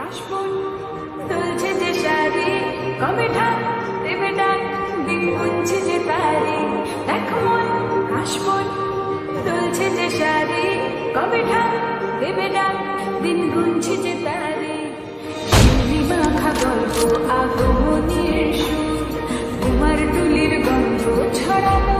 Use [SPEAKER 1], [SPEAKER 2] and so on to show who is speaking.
[SPEAKER 1] কাশবন তুলছে যে শাড়ি, কবে ঢাক দেবে ডাক, দিন গুনছে যে তারি। দেখ মন কাশবন তুলছে যে শাড়ি, কবে ঢাক দেবে ডাক, দিন গুনছে যে তারি। শিউলি মাখা গল্প আগমনের সুর, তোমার তুলির গন্ধ ছড়ানো